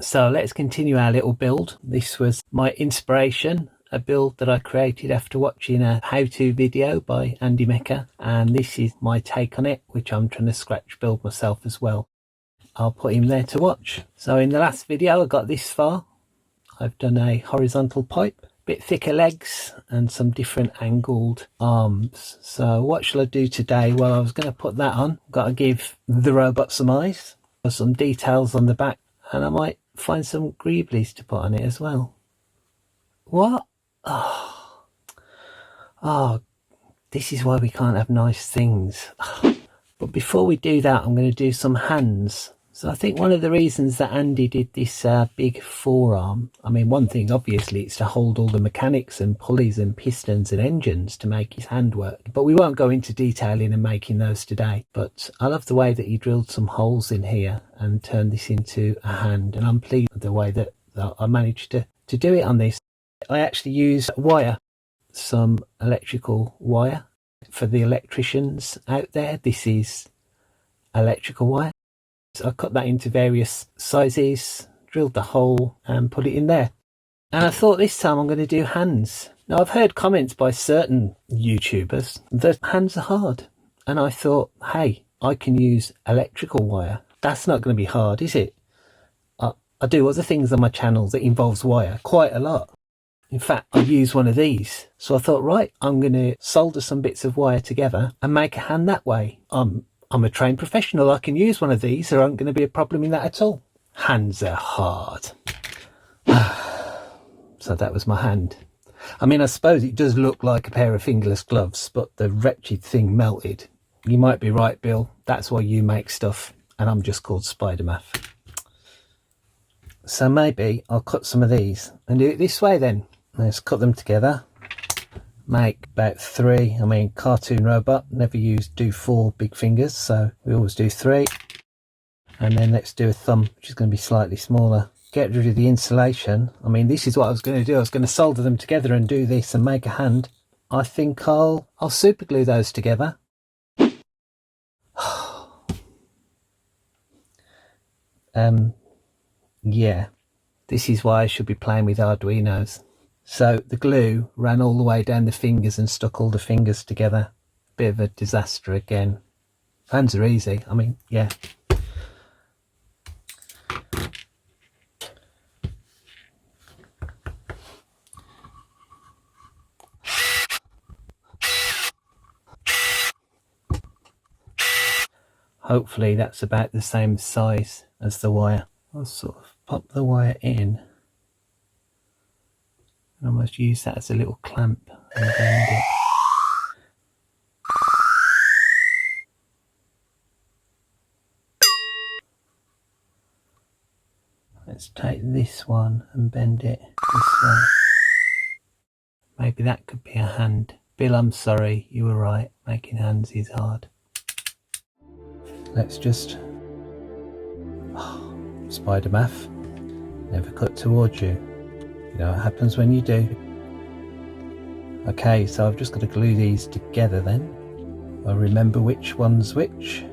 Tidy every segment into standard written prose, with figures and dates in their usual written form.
So let's continue our little build. This was my inspiration, a build that I created after watching a how-to video by Andy Mecker, and this is my take on it, which I'm trying to scratch build myself as well. I'll put him there to watch. So in the last video I got this far. I've done a horizontal pipe, bit thicker legs and some different angled arms. So what shall I do today? Well, I was going to put that on. Got to give the robot some eyes, put some details on the back, and I might find some greeblies to put on it as well. What? Oh, this is why we can't have nice things. But before we do that, I'm going to do some hands. So I think one of the reasons that Andy did this big forearm, I mean, one thing obviously it's to hold all the mechanics and pulleys and pistons and engines to make his hand work, but we won't go into detailing and making those today. But I love the way that he drilled some holes in here and turned this into a hand, and I'm pleased with the way that I managed to do it on this. I actually used wire, some electrical wire for the electricians out there. This is electrical wire. So I cut that into various sizes, drilled the hole and put it in there. And I thought this time I'm going to do hands. Now I've heard comments by certain YouTubers that hands are hard. And I thought, hey, I can use electrical wire. That's not going to be hard, is it? I do other things on my channel that involves wire quite a lot. In fact, I use one of these. So I thought, right, I'm going to solder some bits of wire together and make a hand that way. I'm a trained professional. I can use one of these. There aren't going to be a problem in that at all. Hands are hard. So that was my hand. I mean, I suppose it does look like a pair of fingerless gloves, but the wretched thing melted. You might be right, Bill. That's why you make stuff, and I'm just called SpiderMaf. So maybe I'll cut some of these and do it this way then. Let's cut them together. Make about 3. I mean, cartoon robot, never do 4 big fingers, so we always do 3. And then let's do a thumb, which is going to be slightly smaller. Get rid of the insulation. I mean, this is what I was going to do. I was going to solder them together and do this and make a hand. I think I'll super glue those together. Yeah, this is why I should be playing with Arduinos. So the glue ran all the way down the fingers and stuck all the fingers together. Bit of a disaster again. Hands are easy. I mean, yeah. Hopefully that's about the same size as the wire. I'll sort of pop the wire in and almost use that as a little clamp and bend it. Let's take this one and bend it this way. Maybe that could be a hand. Bill, I'm sorry, you were right. Making hands is hard. Let's just... SpiderMaf, never cut towards you. You know what happens when you do. Okay, so I've just got to glue these together then. I'll remember which one's which.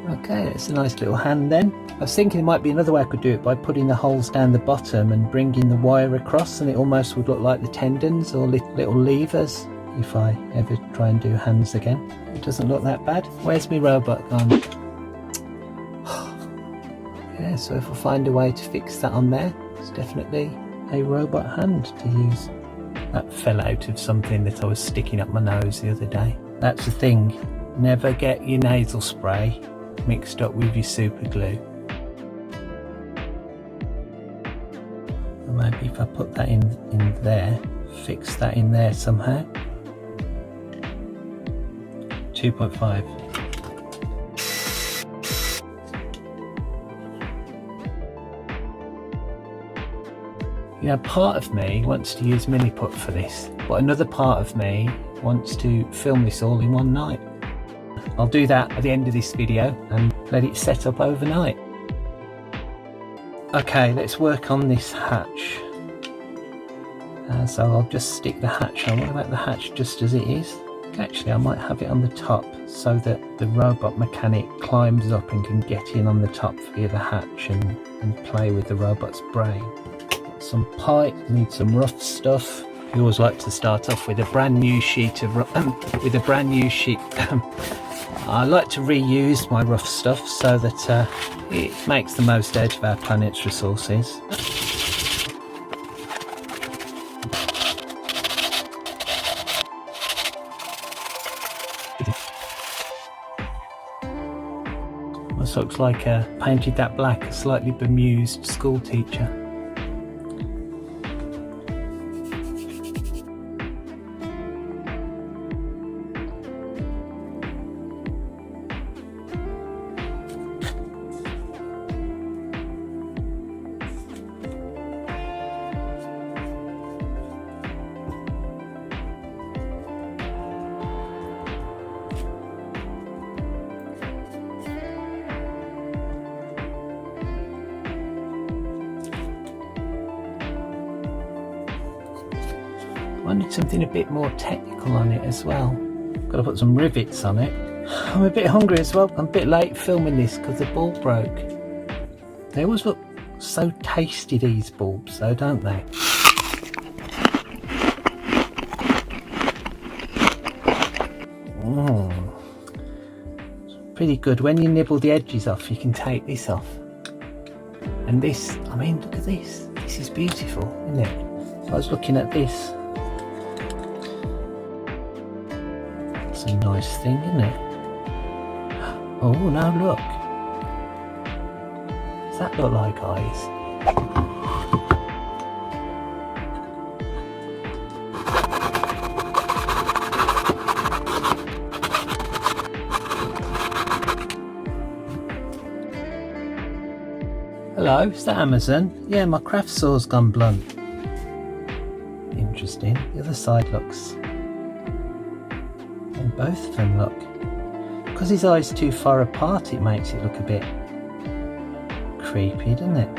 Okay, that's a nice little hand then. I was thinking there might be another way I could do it by putting the holes down the bottom and bringing the wire across, and it almost would look like the tendons or little levers if I ever try and do hands again. It doesn't look that bad. Where's my robot gone? Yeah, so if I find a way to fix that on there, it's definitely a robot hand to use. That fell out of something that I was sticking up my nose the other day. That's the thing, never get your nasal spray mixed up with your super glue. Maybe if I put that in there, fix that in there somehow. 2.5. You know, part of me wants to use mini put for this, but another part of me wants to film this all in one night. I'll do that at the end of this video and let it set up overnight. Okay, let's work on this hatch. So I'll just stick the hatch on. What about the hatch just as it is? Actually, I might have it on the top so that the robot mechanic climbs up and can get in on the top via the hatch and play with the robot's brain. Some pipe, need some rough stuff. We always like to start off with a brand new sheet of I like to reuse my rough stuff so that it makes the most out of our planet's resources. This looks like painted that black, a slightly bemused school teacher. I wanted something a bit more technical on it as well. Got to put some rivets on it. I'm a bit hungry as well. I'm a bit late filming this because the bulb broke. They always look so tasty, these bulbs though, don't they? It's pretty good. When you nibble the edges off, you can take this off. And this, I mean, look at this. This is beautiful, isn't it? I was looking at this. It's a nice thing, isn't it? Oh, now look. Does that look like eyes? Hello, is that Amazon? Yeah, my craft saw's gone blunt. Interesting. The other side looks... And both of them look... Because his eye's too far apart, it makes it look a bit creepy, doesn't it?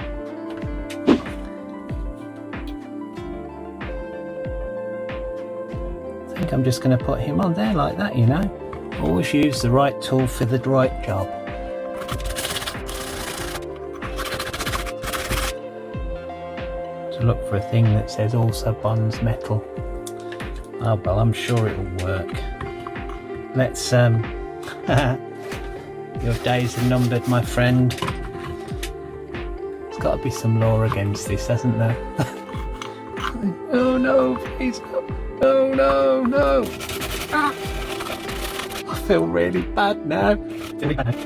I think I'm just going to put him on there like that, you know. Always use the right tool for the right job. To look for a thing that says also bonds metal. Oh well, I'm sure it'll work. Let's your days are numbered, my friend. There's got to be some law against this, hasn't there? Oh no, please no. No, no, no. Ah. I feel really bad now. Really bad now.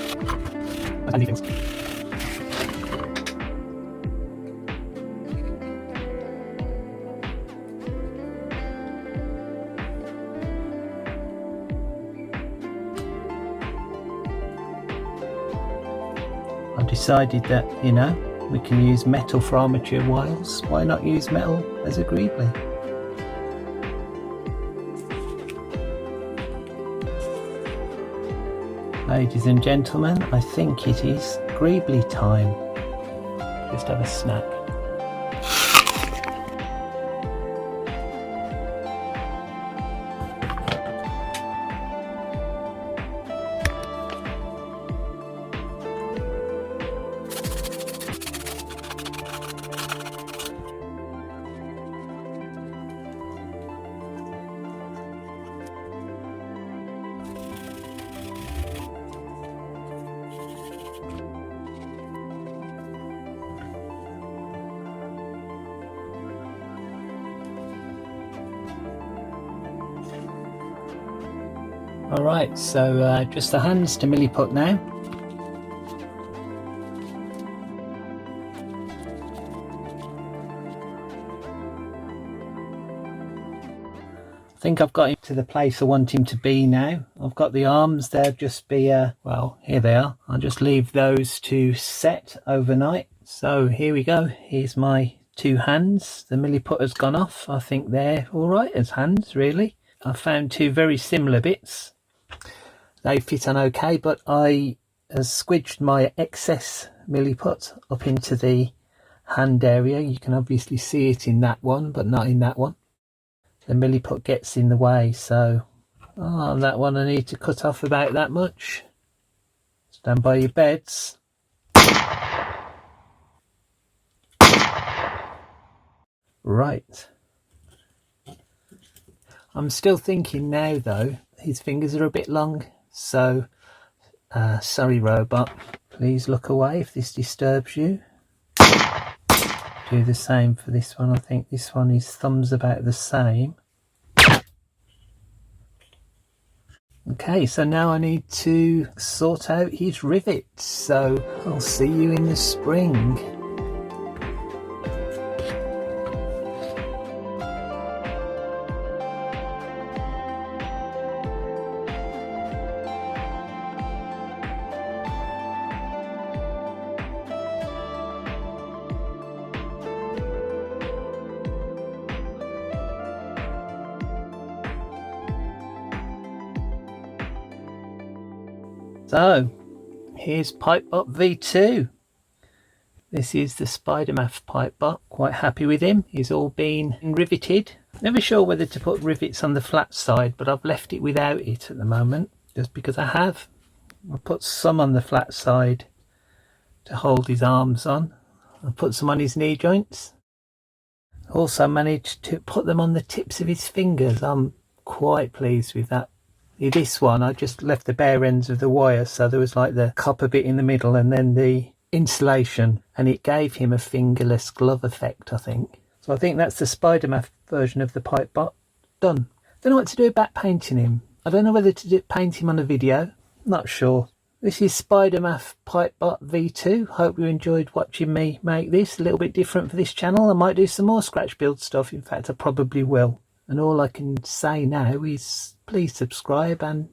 I've decided that, you know, we can use metal for armature wires. Why not use metal as a greebly? Ladies and gentlemen, I think it is greebly time. Just have a snack. Alright, so just the hands to milliput now. I think I've got him to the place I want him to be now. I've got the arms, they'll just be, well, here they are. I'll just leave those to set overnight. So here we go, here's my two hands. The milliput has gone off. I think they're alright as hands, really. I found two very similar bits. They fit on okay, but I squidged my excess milliput up into the hand area. You can obviously see it in that one, but not in that one. The milliput gets in the way, so on that one I need to cut off about that much. Stand by your beds. Right. I'm still thinking now though, his fingers are a bit long, so sorry robot, please look away if this disturbs you. Do the same for this one. I think this one, his thumb's about the same. Okay, so now I need to sort out his rivets, so I'll see you in the spring. So, here's Pipebot V2. This is the SpiderMaf Pipebot. Quite happy with him. He's all been riveted. Never sure whether to put rivets on the flat side, but I've left it without it at the moment, just because I have. I put some on the flat side to hold his arms on. I put some on his knee joints. Also managed to put them on the tips of his fingers. I'm quite pleased with that. This one I just left the bare ends of the wire, so there was like the copper bit in the middle and then the insulation, and it gave him a fingerless glove effect, I think. So I think that's the SpiderMaf version of the Pipebot done. Don't know what to do about painting him. I don't know whether to paint him on a video, not sure. This is SpiderMaf Pipebot V2. Hope you enjoyed watching me make this. A little bit different for this channel. I might do some more Scratchbuild stuff. In fact, I probably will. And all I can say now is please subscribe and